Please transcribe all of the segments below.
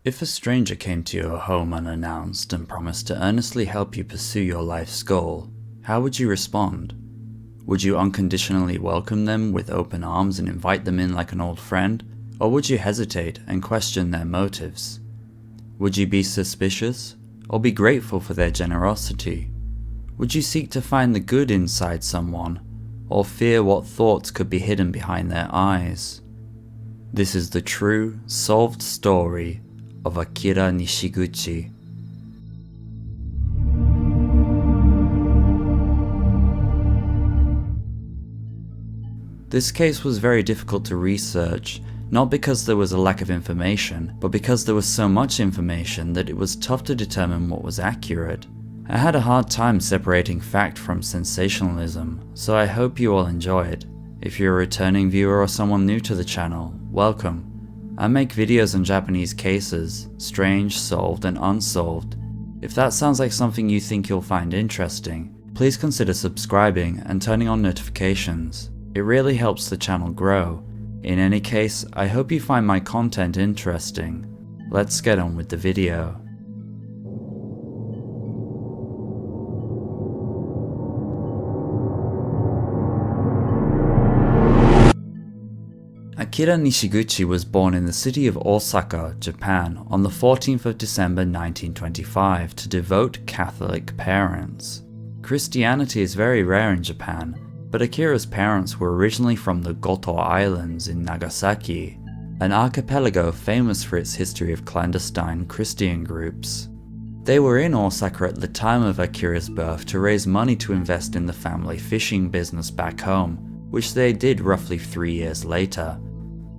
If a stranger came to your home unannounced and promised to earnestly help you pursue your life's goal, how would you respond? Would you unconditionally welcome them with open arms and invite them in like an old friend? Or would you hesitate and question their motives? Would you be suspicious, or be grateful for their generosity? Would you seek to find the good inside someone, or fear what thoughts could be hidden behind their eyes? This is the true, solved story of Akira Nishiguchi. This case was very difficult to research, not because there was a lack of information, but because there was so much information that it was tough to determine what was accurate. I had a hard time separating fact from sensationalism, so I hope you all enjoy it. If you're a returning viewer or someone new to the channel, welcome. I make videos on Japanese cases, strange, solved and unsolved. If that sounds like something you think you'll find interesting, please consider subscribing and turning on notifications. It really helps the channel grow. In any case, I hope you find my content interesting. Let's get on with the video. Akira Nishiguchi was born in the city of Osaka, Japan on the 14th of December 1925 to devout Catholic parents. Christianity is very rare in Japan, but Akira's parents were originally from the Goto Islands in Nagasaki, an archipelago famous for its history of clandestine Christian groups. They were in Osaka at the time of Akira's birth to raise money to invest in the family fishing business back home, which they did roughly 3 years later.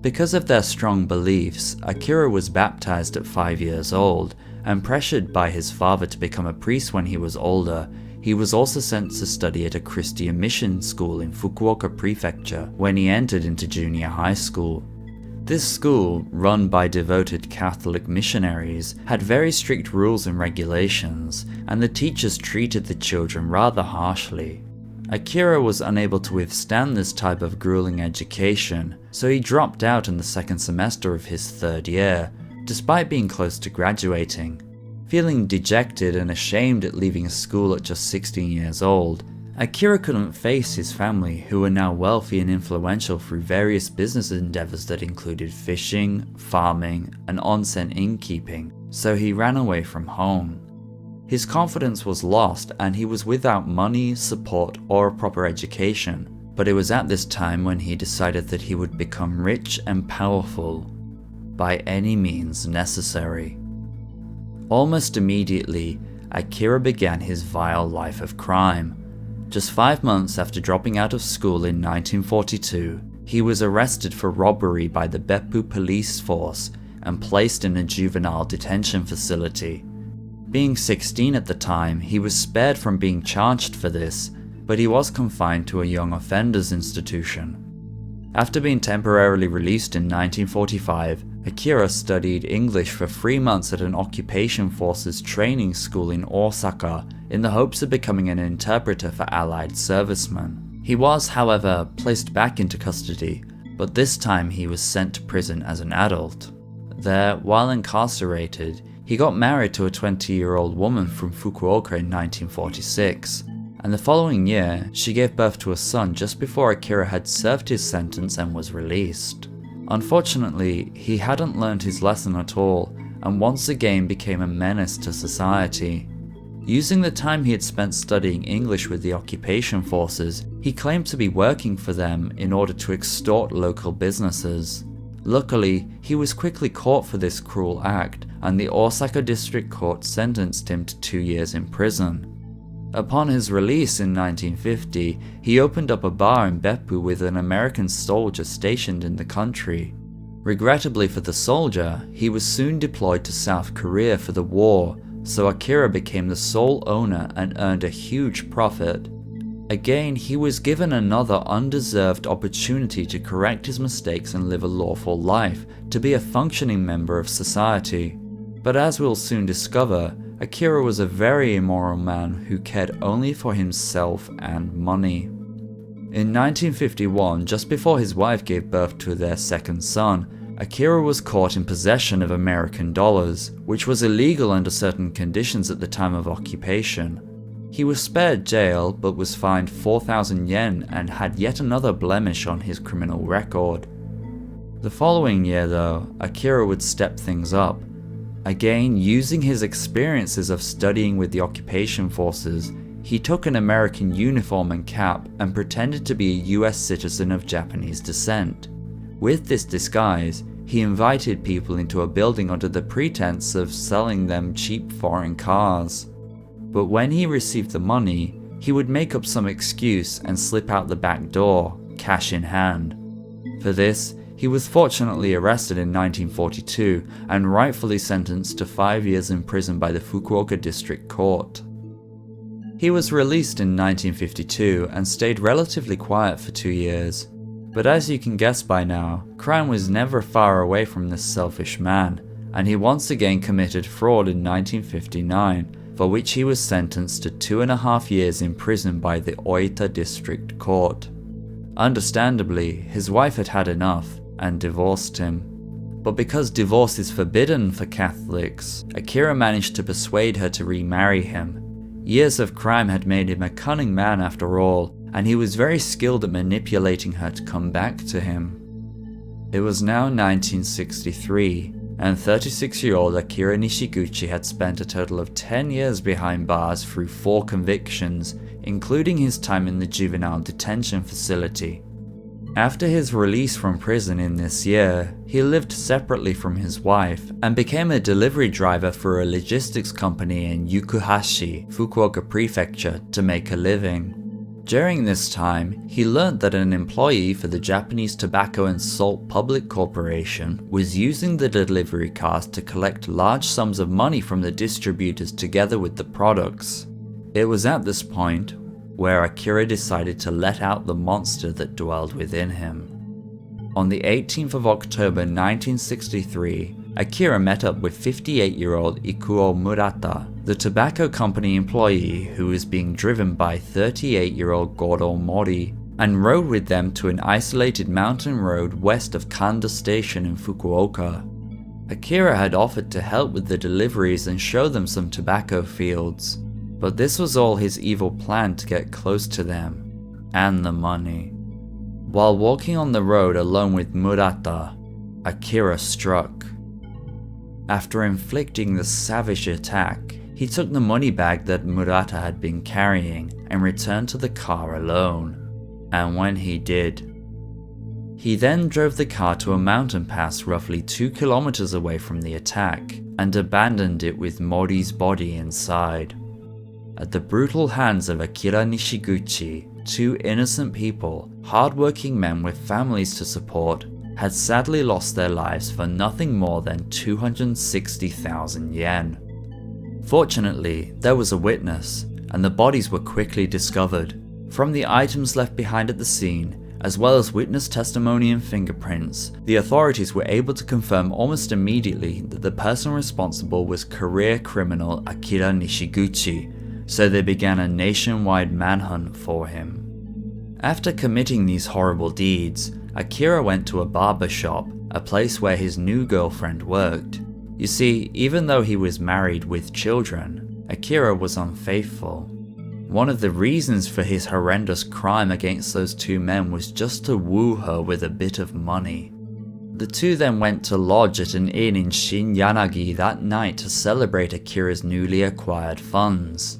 Because of their strong beliefs, Akira was baptized at 5 years old, and pressured by his father to become a priest when he was older. He was also sent to study at a Christian mission school in Fukuoka Prefecture when he entered into junior high school. This school, run by devoted Catholic missionaries, had very strict rules and regulations, and the teachers treated the children rather harshly. Akira was unable to withstand this type of grueling education, so he dropped out in the second semester of his third year, despite being close to graduating. Feeling dejected and ashamed at leaving school at just 16 years old, Akira couldn't face his family, who were now wealthy and influential through various business endeavors that included fishing, farming, and onsen innkeeping, so he ran away from home. His confidence was lost and he was without money, support, or a proper education, but it was at this time when he decided that he would become rich and powerful by any means necessary. Almost immediately, Akira began his vile life of crime. Just 5 months after dropping out of school in 1942, he was arrested for robbery by the Beppu police force and placed in a juvenile detention facility. Being 16 at the time, he was spared from being charged for this, but he was confined to a young offenders institution. After being temporarily released in 1945, Akira studied English for 3 months at an occupation forces training school in Osaka in the hopes of becoming an interpreter for Allied servicemen. He was, however, placed back into custody, but this time he was sent to prison as an adult. There, while incarcerated, he got married to a 20-year-old woman from Fukuoka in 1946, and the following year, she gave birth to a son just before Akira had served his sentence and was released. Unfortunately, he hadn't learned his lesson at all, and once again became a menace to society. Using the time he had spent studying English with the occupation forces, he claimed to be working for them in order to extort local businesses. Luckily, he was quickly caught for this cruel act, and the Osaka District Court sentenced him to 2 years in prison. Upon his release in 1950, he opened up a bar in Beppu with an American soldier stationed in the country. Regrettably for the soldier, he was soon deployed to South Korea for the war, so Akira became the sole owner and earned a huge profit. Again, he was given another undeserved opportunity to correct his mistakes and live a lawful life, to be a functioning member of society. But as we'll soon discover, Akira was a very immoral man who cared only for himself and money. In 1951, just before his wife gave birth to their second son, Akira was caught in possession of American dollars, which was illegal under certain conditions at the time of occupation. He was spared jail, but was fined 4,000 yen and had yet another blemish on his criminal record. The following year though, Akira would step things up. Again, using his experiences of studying with the occupation forces, he took an American uniform and cap and pretended to be a US citizen of Japanese descent. With this disguise, he invited people into a building under the pretense of selling them cheap foreign cars. But when he received the money, he would make up some excuse and slip out the back door, cash in hand. For this, he was fortunately arrested in 1942 and rightfully sentenced to 5 years in prison by the Fukuoka District Court. He was released in 1952 and stayed relatively quiet for 2 years. But as you can guess by now, crime was never far away from this selfish man, and he once again committed fraud in 1959, for which he was sentenced to 2.5 years in prison by the Oita District Court. Understandably, his wife had had enough and divorced him. But because divorce is forbidden for Catholics, Akira managed to persuade her to remarry him. Years of crime had made him a cunning man after all, and he was very skilled at manipulating her to come back to him. It was now 1963, and 36-year-old Akira Nishiguchi had spent a total of 10 years behind bars through 4 convictions, including his time in the juvenile detention facility. After his release from prison in this year, he lived separately from his wife and became a delivery driver for a logistics company in Yukuhashi, Fukuoka Prefecture, to make a living. During this time, he learned that an employee for the Japanese Tobacco and Salt Public Corporation was using the delivery cars to collect large sums of money from the distributors together with the products. It was at this point where Akira decided to let out the monster that dwelled within him. On the 18th of October 1963, Akira met up with 58-year-old Ikuo Murata, the tobacco company employee who was being driven by 38-year-old Goro Mori, and rode with them to an isolated mountain road west of Kanda Station in Fukuoka. Akira had offered to help with the deliveries and show them some tobacco fields, but this was all his evil plan to get close to them, and the money. While walking on the road alone with Murata, Akira struck. After inflicting the savage attack, he took the money bag that Murata had been carrying and returned to the car alone. And when he did, he then drove the car to a mountain pass roughly 2 kilometers away from the attack and abandoned it with Mori's body inside. At the brutal hands of Akira Nishiguchi, 2 innocent people, hard-working men with families to support, had sadly lost their lives for nothing more than 260,000 yen. Fortunately, there was a witness, and the bodies were quickly discovered. From the items left behind at the scene, as well as witness testimony and fingerprints, the authorities were able to confirm almost immediately that the person responsible was career criminal Akira Nishiguchi, so they began a nationwide manhunt for him. After committing these horrible deeds, Akira went to a barber shop, a place where his new girlfriend worked. You see, even though he was married with children, Akira was unfaithful. One of the reasons for his horrendous crime against those 2 men was just to woo her with a bit of money. The 2 then went to lodge at an inn in Shin-Yanagi that night to celebrate Akira's newly acquired funds.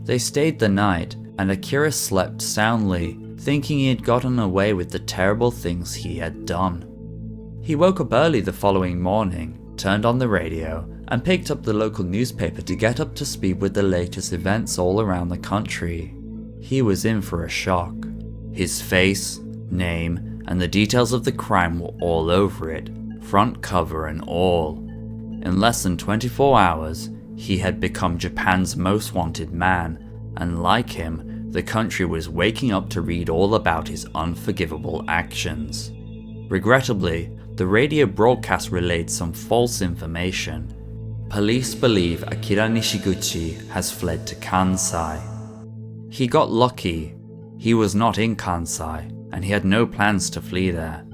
They stayed the night, and Akira slept soundly, thinking he had gotten away with the terrible things he had done. He woke up early the following morning, turned on the radio, and picked up the local newspaper to get up to speed with the latest events all around the country. He was in for a shock. His face, name, and the details of the crime were all over it, front cover and all. In less than 24 hours, he had become Japan's most wanted man, and like him, the country was waking up to read all about his unforgivable actions. Regrettably, the radio broadcast relayed some false information. Police believe Akira Nishiguchi has fled to Kansai. He got lucky. He was not in Kansai, and he had no plans to flee there.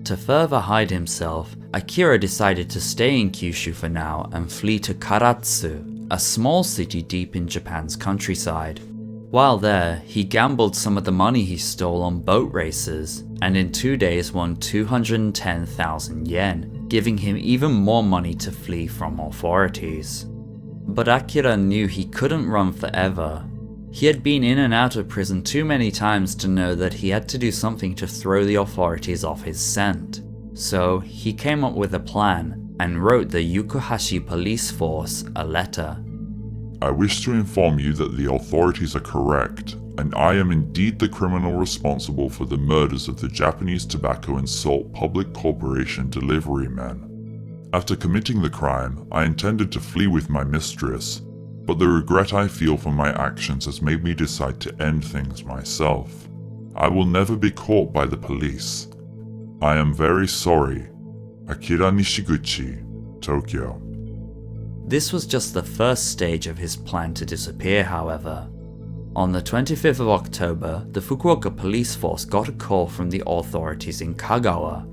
To further hide himself, Akira decided to stay in Kyushu for now and flee to Karatsu, a small city deep in Japan's countryside. While there, he gambled some of the money he stole on boat races, and in 2 days won 210,000 yen, giving him even more money to flee from authorities. But Akira knew he couldn't run forever. He had been in and out of prison too many times to know that he had to do something to throw the authorities off his scent. So he came up with a plan and wrote the Yukuhashi police force a letter. I wish to inform you that the authorities are correct, and I am indeed the criminal responsible for the murders of the Japanese Tobacco and Salt Public Corporation delivery men. After committing the crime, I intended to flee with my mistress, but the regret I feel for my actions has made me decide to end things myself. I will never be caught by the police. I am very sorry. Akira Nishiguchi, Tokyo. This was just the first stage of his plan to disappear, however. On the 25th of October, the Fukuoka police force got a call from the authorities in Kagawa.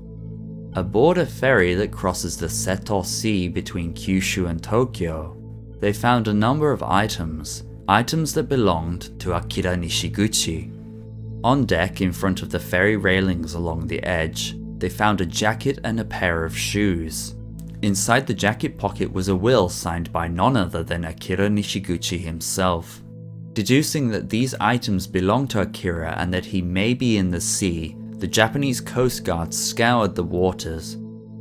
Aboard a ferry that crosses the Seto Sea between Kyushu and Tokyo, they found a number of items that belonged to Akira Nishiguchi. On deck in front of the ferry railings along the edge, they found a jacket and a pair of shoes. Inside the jacket pocket was a will signed by none other than Akira Nishiguchi himself. Deducing that these items belonged to Akira and that he may be in the sea, the Japanese Coast Guard scoured the waters.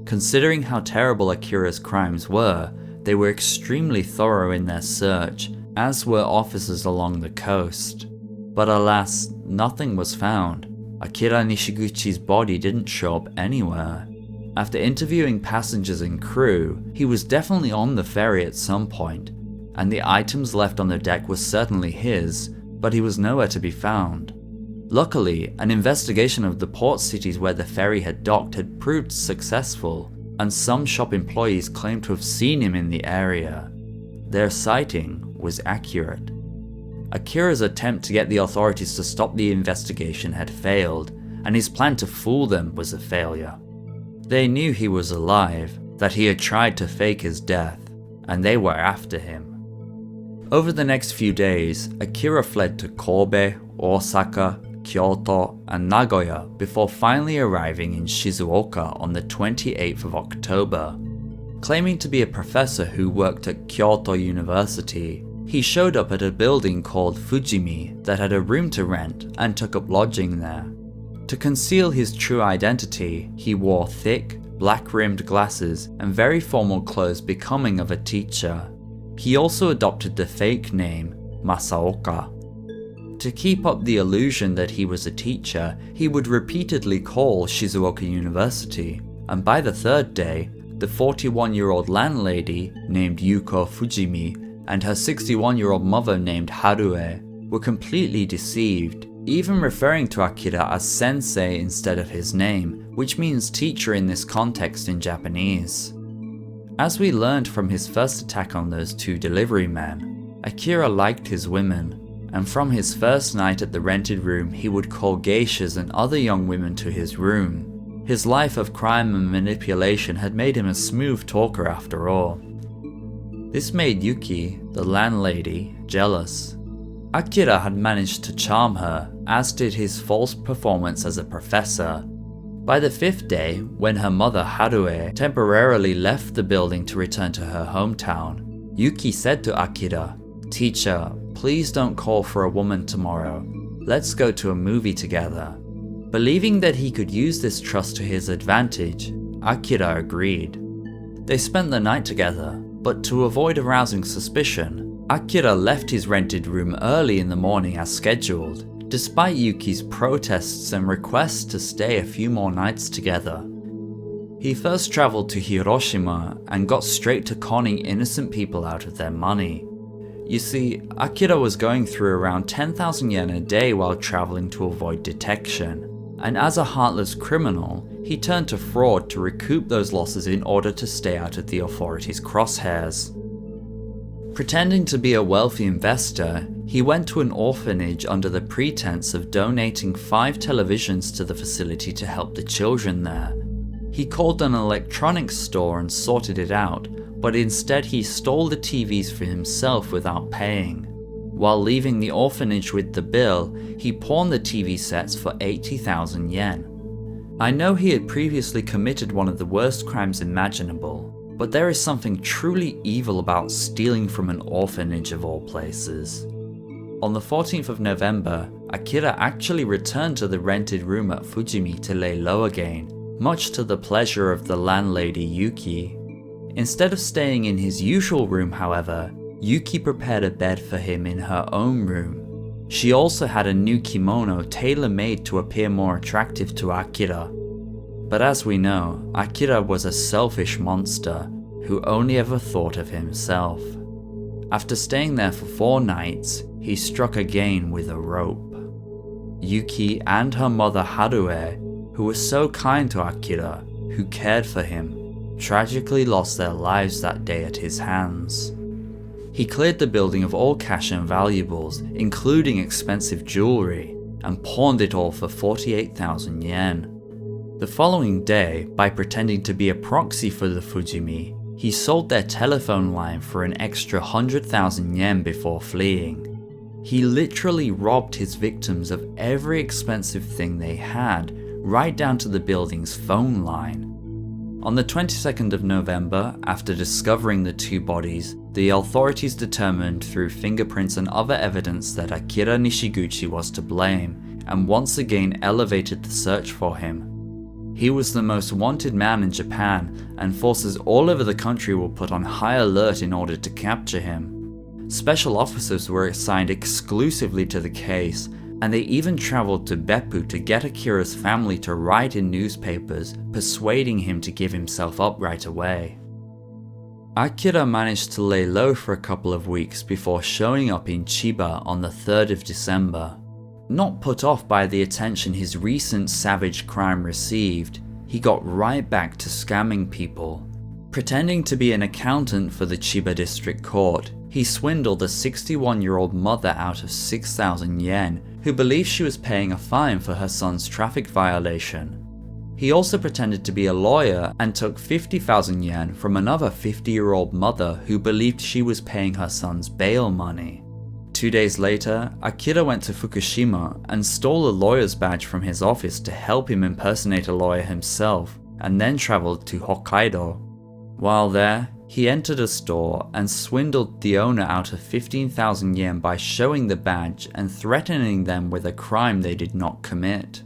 Considering how terrible Akira's crimes were, they were extremely thorough in their search, as were officers along the coast. But alas, nothing was found. Akira Nishiguchi's body didn't show up anywhere. After interviewing passengers and crew, he was definitely on the ferry at some point, and the items left on the deck were certainly his, but he was nowhere to be found. Luckily, an investigation of the port cities where the ferry had docked had proved successful, and some shop employees claimed to have seen him in the area. Their sighting was accurate. Akira's attempt to get the authorities to stop the investigation had failed, and his plan to fool them was a failure. They knew he was alive, that he had tried to fake his death, and they were after him. Over the next few days, Akira fled to Kobe, Osaka, Kyoto, and Nagoya before finally arriving in Shizuoka on the 28th of October. Claiming to be a professor who worked at Kyoto University, he showed up at a building called Fujimi that had a room to rent and took up lodging there. To conceal his true identity, he wore thick, black-rimmed glasses and very formal clothes becoming of a teacher. He also adopted the fake name Masaoka. To keep up the illusion that he was a teacher, he would repeatedly call Shizuoka University, and by the third day, the 41-year-old landlady named Yuko Fujimi and her 61-year-old mother named Harue were completely deceived, even referring to Akira as sensei instead of his name, which means teacher in this context in Japanese. As we learned from his first attack on those two delivery men, Akira liked his women, and from his first night at the rented room he would call geishas and other young women to his room. His life of crime and manipulation had made him a smooth talker after all. This made Yuki, the landlady, jealous. Akira had managed to charm her, as did his false performance as a professor. By the fifth day, when her mother Harue temporarily left the building to return to her hometown, Yuki said to Akira, "Teacher, please don't call for a woman tomorrow. Let's go to a movie together." Believing that he could use this trust to his advantage, Akira agreed. They spent the night together, but to avoid arousing suspicion, Akira left his rented room early in the morning as scheduled, despite Yuki's protests and requests to stay a few more nights together. He first traveled to Hiroshima and got straight to conning innocent people out of their money. You see, Akira was going through around 10,000 yen a day while traveling to avoid detection, and as a heartless criminal, he turned to fraud to recoup those losses in order to stay out of the authorities' crosshairs. Pretending to be a wealthy investor, he went to an orphanage under the pretense of donating 5 televisions to the facility to help the children there. He called an electronics store and sorted it out, but instead he stole the TVs for himself without paying. While leaving the orphanage with the bill, he pawned the TV sets for 80,000 yen. I know he had previously committed one of the worst crimes imaginable, but there is something truly evil about stealing from an orphanage of all places. On the 14th of November, Akira actually returned to the rented room at Fujimi to lay low again, much to the pleasure of the landlady Yuki. Instead of staying in his usual room, however, Yuki prepared a bed for him in her own room. She also had a new kimono tailor-made to appear more attractive to Akira. But as we know, Akira was a selfish monster who only ever thought of himself. After staying there for 4 nights, he struck again with a rope. Yuki and her mother Harue, who was so kind to Akira, who cared for him, tragically lost their lives that day at his hands. He cleared the building of all cash and valuables, including expensive jewelry, and pawned it all for 48,000 yen. The following day, by pretending to be a proxy for the Fujimi, he sold their telephone line for an extra 100,000 yen before fleeing. He literally robbed his victims of every expensive thing they had, right down to the building's phone line. On the 22nd of November, after discovering the 2 bodies, the authorities determined through fingerprints and other evidence that Akira Nishiguchi was to blame, and once again elevated the search for him. He was the most wanted man in Japan, and forces all over the country were put on high alert in order to capture him. Special officers were assigned exclusively to the case, and they even travelled to Beppu to get Akira's family to write in newspapers, persuading him to give himself up right away. Akira managed to lay low for a couple of weeks before showing up in Chiba on the 3rd of December. Not put off by the attention his recent savage crime received, he got right back to scamming people. Pretending to be an accountant for the Chiba District Court, he swindled a 61-year-old mother out of 6,000 yen, who believed she was paying a fine for her son's traffic violation. He also pretended to be a lawyer and took 50,000 yen from another 50-year-old mother who believed she was paying her son's bail money. 2 days later, Akira went to Fukushima and stole a lawyer's badge from his office to help him impersonate a lawyer himself, and then travelled to Hokkaido. While there, he entered a store and swindled the owner out of 15,000 yen by showing the badge and threatening them with a crime they did not commit.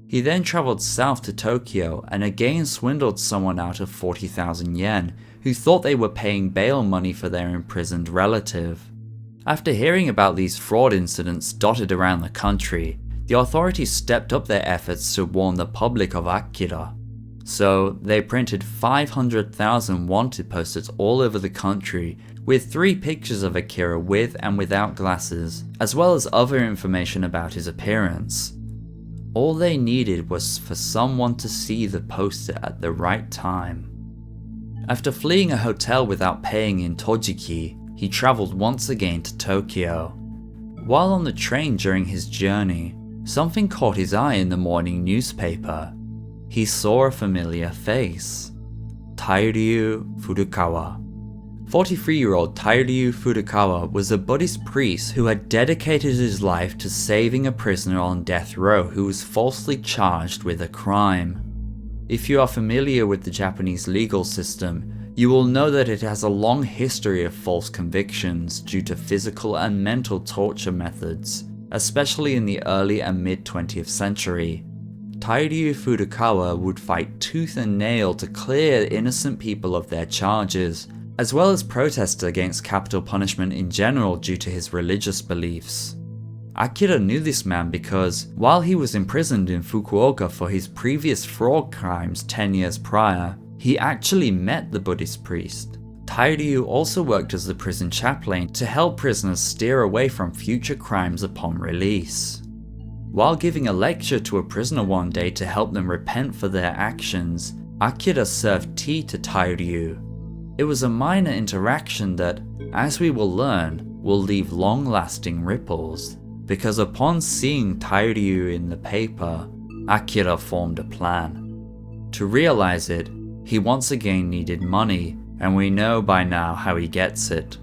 He then travelled south to Tokyo and again swindled someone out of 40,000 yen, who thought they were paying bail money for their imprisoned relative. After hearing about these fraud incidents dotted around the country, the authorities stepped up their efforts to warn the public of Akira. So they printed 500,000 wanted posters all over the country with 3 pictures of Akira with and without glasses, as well as other information about his appearance. All they needed was for someone to see the poster at the right time. After fleeing a hotel without paying in Tojiki, he travelled once again to Tokyo. While on the train during his journey, something caught his eye in the morning newspaper. He saw a familiar face. Tairyu Furukawa. 43-year-old Tairyu Furukawa was a Buddhist priest who had dedicated his life to saving a prisoner on death row who was falsely charged with a crime. If you are familiar with the Japanese legal system, you will know that it has a long history of false convictions due to physical and mental torture methods, especially in the early and mid-20th century. Tairyu Furukawa would fight tooth and nail to clear innocent people of their charges, as well as protest against capital punishment in general due to his religious beliefs. Akira knew this man because, while he was imprisoned in Fukuoka for his previous fraud crimes 10 years prior, he actually met the Buddhist priest. Tairyu also worked as the prison chaplain to help prisoners steer away from future crimes upon release. While giving a lecture to a prisoner one day to help them repent for their actions, Akira served tea to Tairyu. It was a minor interaction that, as we will learn, will leave long-lasting ripples, because upon seeing Tairyu in the paper, Akira formed a plan. To realize it, he once again needed money, and we know by now how he gets it.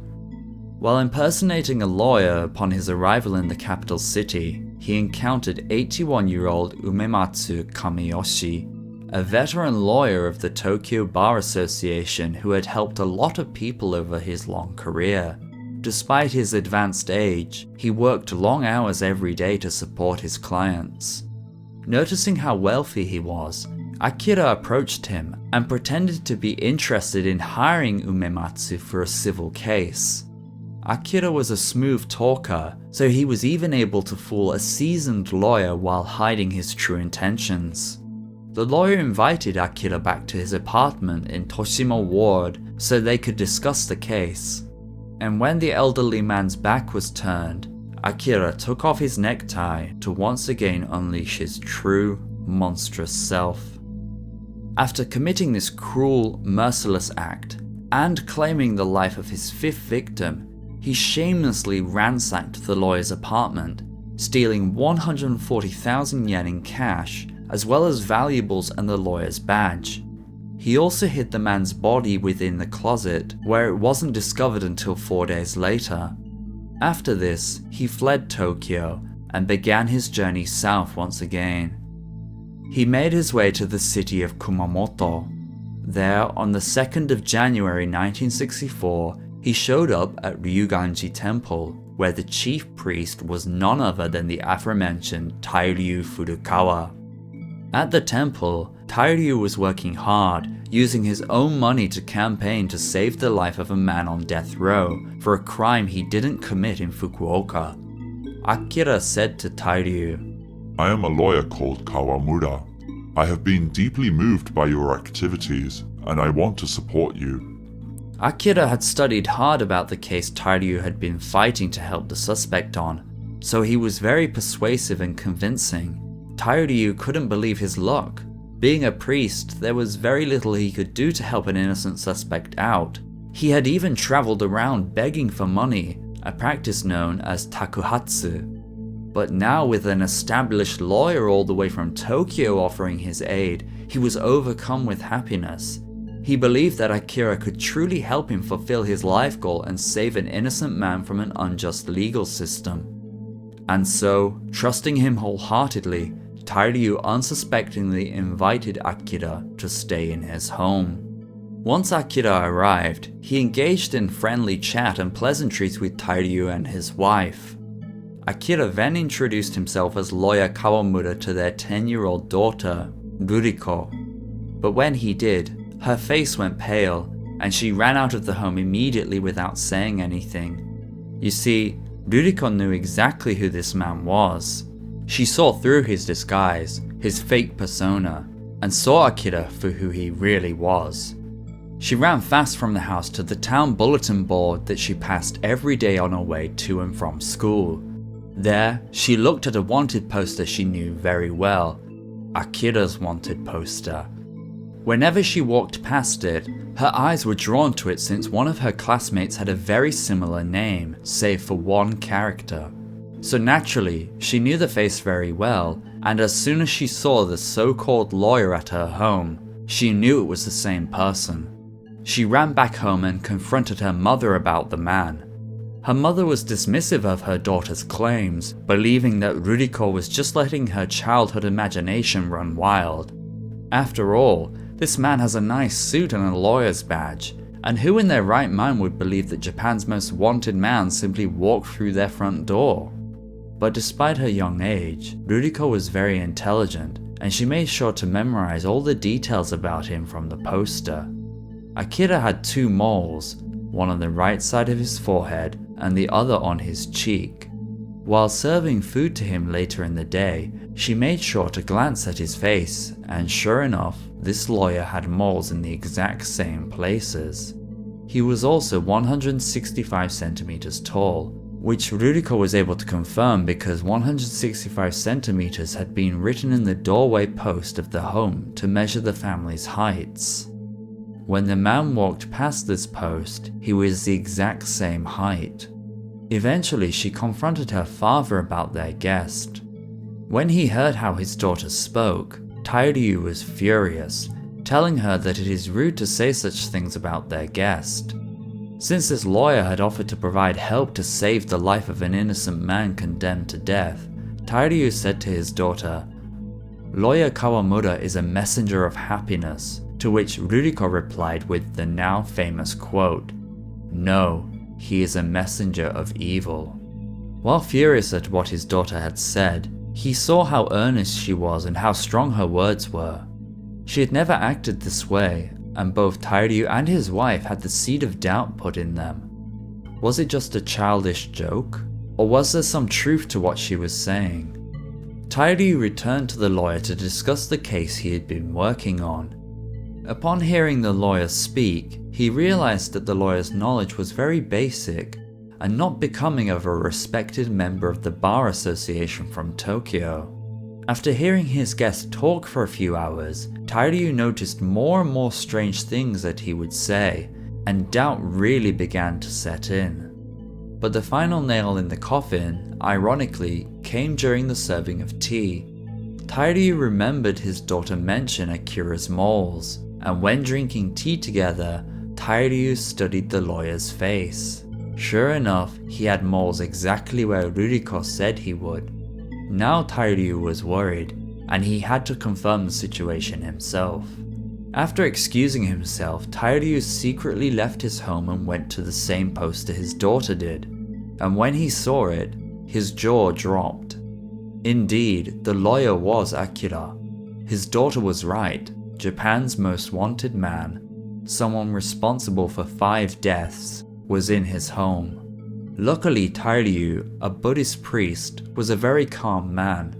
While impersonating a lawyer upon his arrival in the capital city, he encountered 81-year-old Umematsu Kamiyoshi, a veteran lawyer of the Tokyo Bar Association who had helped a lot of people over his long career. Despite his advanced age, he worked long hours every day to support his clients. Noticing how wealthy he was, Akira approached him and pretended to be interested in hiring Umematsu for a civil case. Akira was a smooth talker, so he was even able to fool a seasoned lawyer while hiding his true intentions. The lawyer invited Akira back to his apartment in Toshima Ward so they could discuss the case. And when the elderly man's back was turned, Akira took off his necktie to once again unleash his true, monstrous self. After committing this cruel, merciless act, and claiming the life of his fifth victim, he shamelessly ransacked the lawyer's apartment, stealing 140,000 yen in cash, as well as valuables and the lawyer's badge. He also hid the man's body within the closet, where it wasn't discovered until 4 days later. After this, he fled Tokyo and began his journey south once again. He made his way to the city of Kumamoto. There, on the 2nd of January 1964, he showed up at Ryuganji Temple, where the chief priest was none other than the aforementioned Tairyu Furukawa. At the temple, Tairyu was working hard, using his own money to campaign to save the life of a man on death row for a crime he didn't commit in Fukuoka. Akira said to Tairyu, "I am a lawyer called Kawamura. I have been deeply moved by your activities, and I want to support you." Akira had studied hard about the case Tairyu had been fighting to help the suspect on, so he was very persuasive and convincing. Tairyu couldn't believe his luck. Being a priest, there was very little he could do to help an innocent suspect out. He had even travelled around begging for money, a practice known as takuhatsu. But now, with an established lawyer all the way from Tokyo offering his aid, he was overcome with happiness. He believed that Akira could truly help him fulfill his life goal and save an innocent man from an unjust legal system. And so, trusting him wholeheartedly, Tairyu unsuspectingly invited Akira to stay in his home. Once Akira arrived, he engaged in friendly chat and pleasantries with Tairyu and his wife. Akira then introduced himself as lawyer Kawamura to their 10-year-old daughter, Ruriko. But when he did, her face went pale, and she ran out of the home immediately without saying anything. You see, Ruriko knew exactly who this man was. She saw through his disguise, his fake persona, and saw Akira for who he really was. She ran fast from the house to the town bulletin board that she passed every day on her way to and from school. There, she looked at a wanted poster she knew very well, Akira's wanted poster. Whenever she walked past it, her eyes were drawn to it since one of her classmates had a very similar name, save for one character. So naturally, she knew the face very well, and as soon as she saw the so-called lawyer at her home, she knew it was the same person. She ran back home and confronted her mother about the man. Her mother was dismissive of her daughter's claims, believing that Ruriko was just letting her childhood imagination run wild. After all, this man has a nice suit and a lawyer's badge, and who in their right mind would believe that Japan's most wanted man simply walked through their front door? But despite her young age, Ruriko was very intelligent, and she made sure to memorize all the details about him from the poster. Akira had 2 moles, one on the right side of his forehead and the other on his cheek. While serving food to him later in the day, she made sure to glance at his face, and sure enough, this lawyer had moles in the exact same places. He was also 165 centimeters tall, which Ruriko was able to confirm because 165 centimeters had been written in the doorway post of the home to measure the family's heights. When the man walked past this post, he was the exact same height. Eventually, she confronted her father about their guest. When he heard how his daughter spoke, Tairyu was furious, telling her that it is rude to say such things about their guest. Since this lawyer had offered to provide help to save the life of an innocent man condemned to death, Tairyu said to his daughter, "Lawyer Kawamura is a messenger of happiness," to which Ruriko replied with the now famous quote, "No, he is a messenger of evil." While furious at what his daughter had said, he saw how earnest she was and how strong her words were. She had never acted this way, and both Tairyu and his wife had the seed of doubt put in them. Was it just a childish joke? Or was there some truth to what she was saying? Tairyu returned to the lawyer to discuss the case he had been working on. Upon hearing the lawyer speak, he realized that the lawyer's knowledge was very basic and not becoming of a respected member of the bar association from Tokyo. After hearing his guest talk for a few hours, Tairyu noticed more and more strange things that he would say, and doubt really began to set in. But the final nail in the coffin, ironically, came during the serving of tea. Tairyu remembered his daughter mention Akira's moles, and when drinking tea together, Tairyu studied the lawyer's face. Sure enough, he had moles exactly where Ruriko said he would. Now Tairyu was worried, and he had to confirm the situation himself. After excusing himself, Tairyu secretly left his home and went to the same poster his daughter did, and when he saw it, his jaw dropped. Indeed, the lawyer was Akira. His daughter was right. Japan's most wanted man, someone responsible for 5 deaths, was in his home. Luckily, Tairyu, a Buddhist priest, was a very calm man.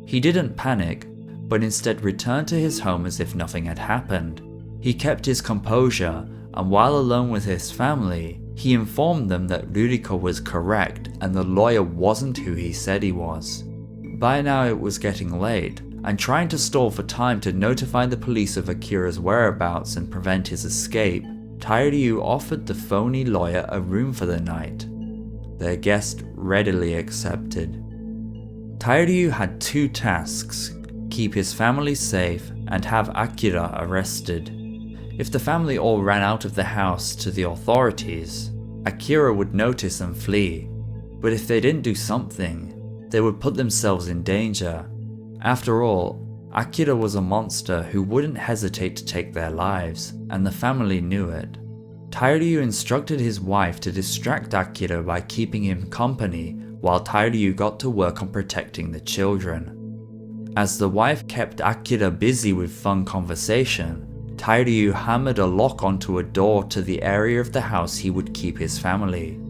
He didn't panic, but instead returned to his home as if nothing had happened. He kept his composure, and while alone with his family, he informed them that Ruriko was correct and the lawyer wasn't who he said he was. By now it was getting late, and trying to stall for time to notify the police of Akira's whereabouts and prevent his escape, Tairyu offered the phony lawyer a room for the night. Their guest readily accepted. Tairyu had 2 tasks: keep his family safe and have Akira arrested. If the family all ran out of the house to the authorities, Akira would notice and flee, but if they didn't do something, they would put themselves in danger. After all, Akira was a monster who wouldn't hesitate to take their lives, and the family knew it. Tairyu instructed his wife to distract Akira by keeping him company while Tairyu got to work on protecting the children. As the wife kept Akira busy with fun conversation, Tairyu hammered a lock onto a door to the area of the house he would keep his family.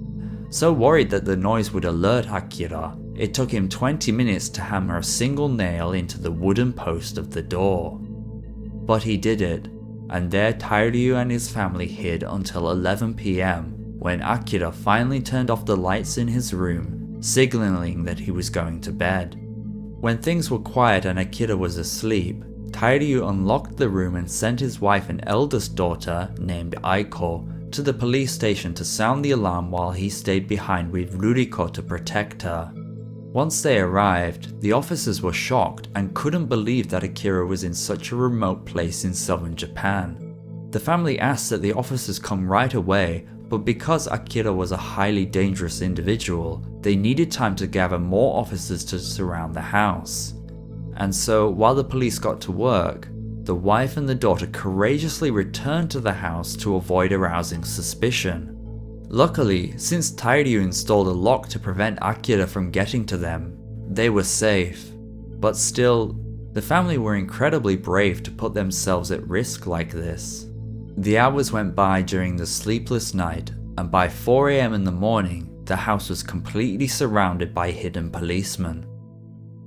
So worried that the noise would alert Akira, it took him 20 minutes to hammer a single nail into the wooden post of the door. But he did it, and there Tairyu and his family hid until 11 PM, when Akira finally turned off the lights in his room, signaling that he was going to bed. When things were quiet and Akira was asleep, Tairyu unlocked the room and sent his wife and eldest daughter, named Aiko, to the police station to sound the alarm while he stayed behind with Ruriko to protect her. Once they arrived, the officers were shocked and couldn't believe that Akira was in such a remote place in southern Japan. The family asked that the officers come right away, but because Akira was a highly dangerous individual, they needed time to gather more officers to surround the house. And so, while the police got to work, the wife and the daughter courageously returned to the house to avoid arousing suspicion. Luckily, since Tairyu installed a lock to prevent Akira from getting to them, they were safe. But still, the family were incredibly brave to put themselves at risk like this. The hours went by during the sleepless night, and by 4 AM in the morning, the house was completely surrounded by hidden policemen.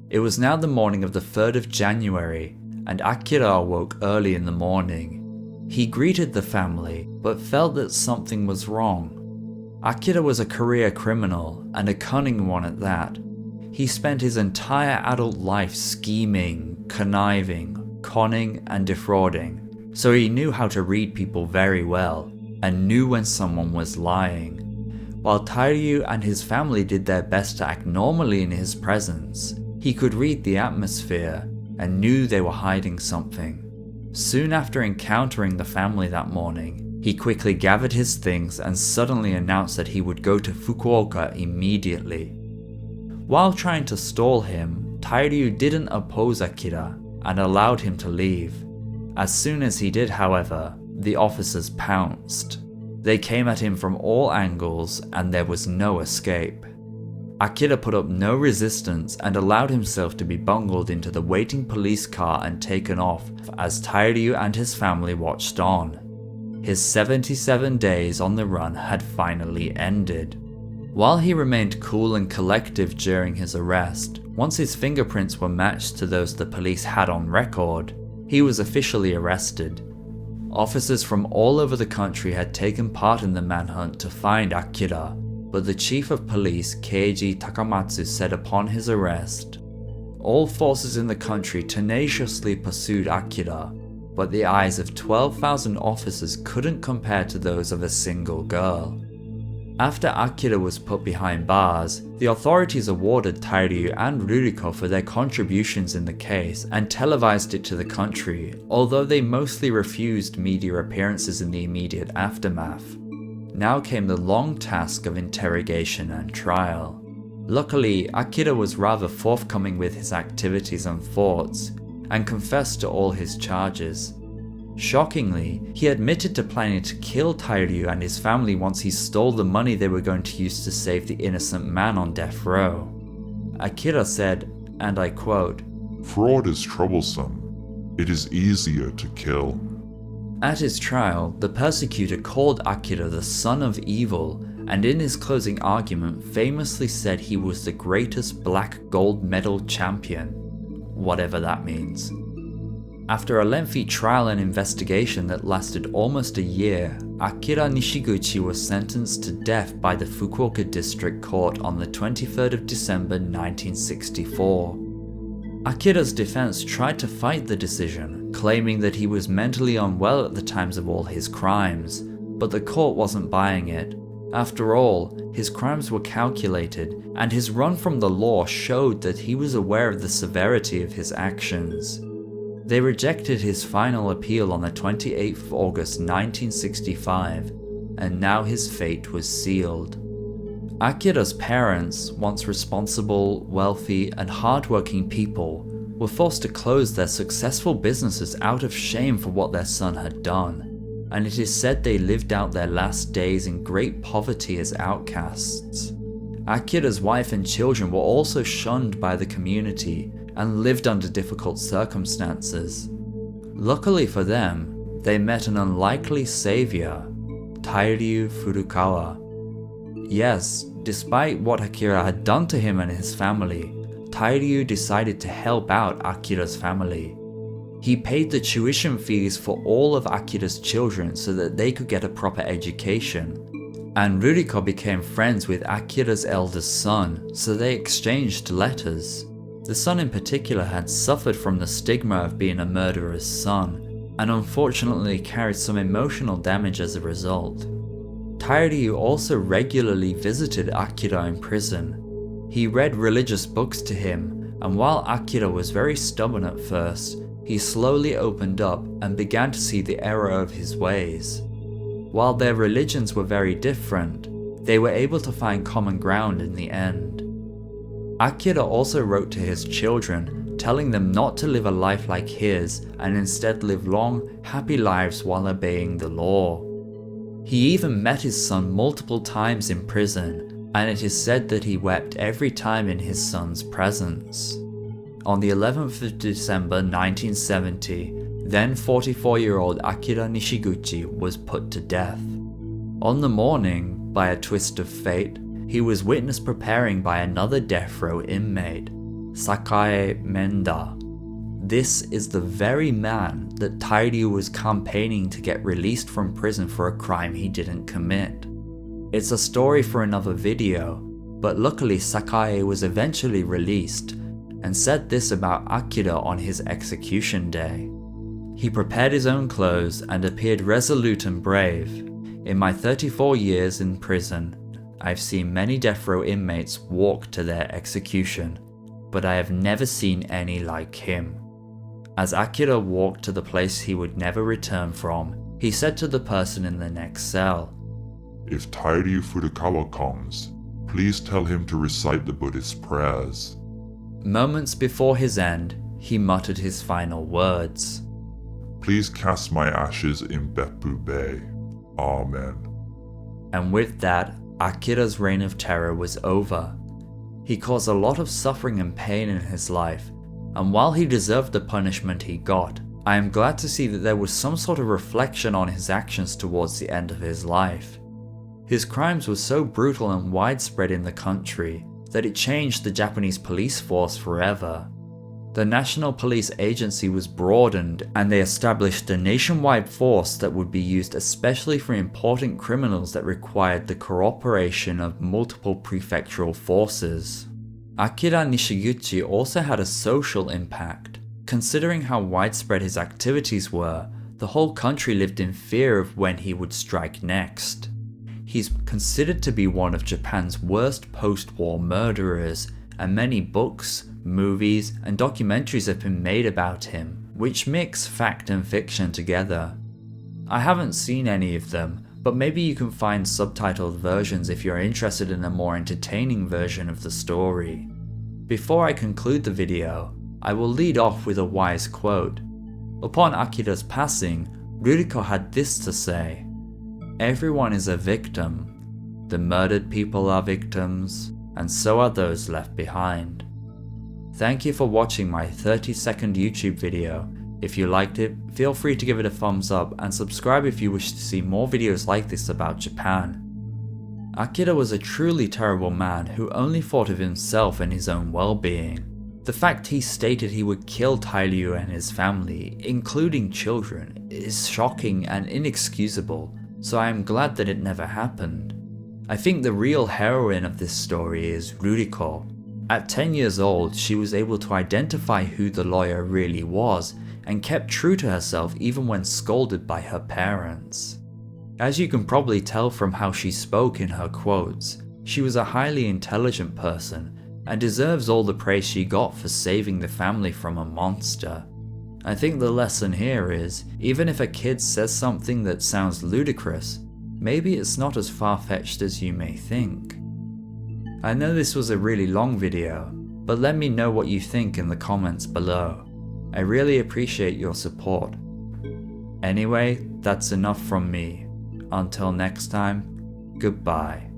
It was now the morning of the 3rd of January, and Akira awoke early in the morning. He greeted the family, but felt that something was wrong. Akira was a career criminal, and a cunning one at that. He spent his entire adult life scheming, conniving, conning, and defrauding, so he knew how to read people very well, and knew when someone was lying. While Tairyu and his family did their best to act normally in his presence, he could read the atmosphere, and knew they were hiding something. Soon after encountering the family that morning, he quickly gathered his things and suddenly announced that he would go to Fukuoka immediately. While trying to stall him, Tairyu didn't oppose Akira and allowed him to leave. As soon as he did, however, the officers pounced. They came at him from all angles and there was no escape. Akira put up no resistance and allowed himself to be bungled into the waiting police car and taken off as Tairyu and his family watched on. His 77 days on the run had finally ended. While he remained cool and collective during his arrest, once his fingerprints were matched to those the police had on record, he was officially arrested. Officers from all over the country had taken part in the manhunt to find Akira, but the chief of police, Keiji Takamatsu, said upon his arrest, "All forces in the country tenaciously pursued Akira, but the eyes of 12,000 officers couldn't compare to those of a single girl." After Akira was put behind bars, the authorities awarded Tairyu and Ruriko for their contributions in the case and televised it to the country, although they mostly refused media appearances in the immediate aftermath. Now came the long task of interrogation and trial. Luckily, Akira was rather forthcoming with his activities and thoughts, and confessed to all his charges. Shockingly, he admitted to planning to kill Tairyu and his family once he stole the money they were going to use to save the innocent man on death row. Akira said, and I quote, "Fraud is troublesome. It is easier to kill." At his trial, the persecutor called Akira the son of evil, and in his closing argument famously said he was the greatest black gold medal champion, whatever that means. After a lengthy trial and investigation that lasted almost a year, Akira Nishiguchi was sentenced to death by the Fukuoka District Court on the 23rd of December 1964. Akira's defense tried to fight the decision, claiming that he was mentally unwell at the times of all his crimes, but the court wasn't buying it. After all, his crimes were calculated, and his run from the law showed that he was aware of the severity of his actions. They rejected his final appeal on the 28th of August 1965, and now his fate was sealed. Akira's parents, once responsible, wealthy, and hardworking people, were forced to close their successful businesses out of shame for what their son had done, and it is said they lived out their last days in great poverty as outcasts. Akira's wife and children were also shunned by the community and lived under difficult circumstances. Luckily for them, they met an unlikely savior, Tairyu Furukawa. Yes, despite what Akira had done to him and his family, Tairyu decided to help out Akira's family. He paid the tuition fees for all of Akira's children so that they could get a proper education, and Ruriko became friends with Akira's eldest son, so they exchanged letters. The son in particular had suffered from the stigma of being a murderer's son, and unfortunately carried some emotional damage as a result. Tairyu also regularly visited Akira in prison. He read religious books to him, and while Akira was very stubborn at first, he slowly opened up and began to see the error of his ways. While their religions were very different, they were able to find common ground in the end. Akira also wrote to his children, telling them not to live a life like his and instead live long, happy lives while obeying the law. He even met his son multiple times in prison, and it is said that he wept every time in his son's presence. On the 11th of December 1970, then 44-year-old Akira Nishiguchi was put to death. On the morning, by a twist of fate, he was witnessed preparing by another death row inmate, Sakae Menda. This is the very man that Tairyu was campaigning to get released from prison for a crime he didn't commit. It's a story for another video, but luckily Sakae was eventually released, and said this about Akira on his execution day. He prepared his own clothes and appeared resolute and brave. In my 34 years in prison, I've seen many death row inmates walk to their execution, but I have never seen any like him. As Akira walked to the place he would never return from, he said to the person in the next cell, "If Tairyu Furukawa comes, please tell him to recite the Buddhist prayers." Moments before his end, he muttered his final words. "Please cast my ashes in Beppu Bay. Amen." And with that, Akira's reign of terror was over. He caused a lot of suffering and pain in his life, and while he deserved the punishment he got, I am glad to see that there was some sort of reflection on his actions towards the end of his life. His crimes were so brutal and widespread in the country that it changed the Japanese police force forever. The National Police Agency was broadened, and they established a nationwide force that would be used especially for important criminals that required the cooperation of multiple prefectural forces. Akira Nishiguchi also had a social impact. Considering how widespread his activities were, the whole country lived in fear of when he would strike next. He's considered to be one of Japan's worst post-war murderers, and many books, movies, and documentaries have been made about him, which mix fact and fiction together. I haven't seen any of them, but maybe you can find subtitled versions if you're interested in a more entertaining version of the story. Before I conclude the video, I will lead off with a wise quote. Upon Akira's passing, Ruriko had this to say: "Everyone is a victim. The murdered people are victims, and so are those left behind." Thank you for watching my 30-second YouTube video. If you liked it, feel free to give it a thumbs up and subscribe if you wish to see more videos like this about Japan. Akira was a truly terrible man who only thought of himself and his own well-being. The fact he stated he would kill Tairyu and his family, including children, is shocking and inexcusable, so I am glad that it never happened. I think the real heroine of this story is Ruriko. At 10 years old, she was able to identify who the lawyer really was and kept true to herself even when scolded by her parents. As you can probably tell from how she spoke in her quotes, she was a highly intelligent person and deserves all the praise she got for saving the family from a monster. I think the lesson here is, even if a kid says something that sounds ludicrous, maybe it's not as far-fetched as you may think. I know this was a really long video, but let me know what you think in the comments below. I really appreciate your support. Anyway, that's enough from me. Until next time, goodbye.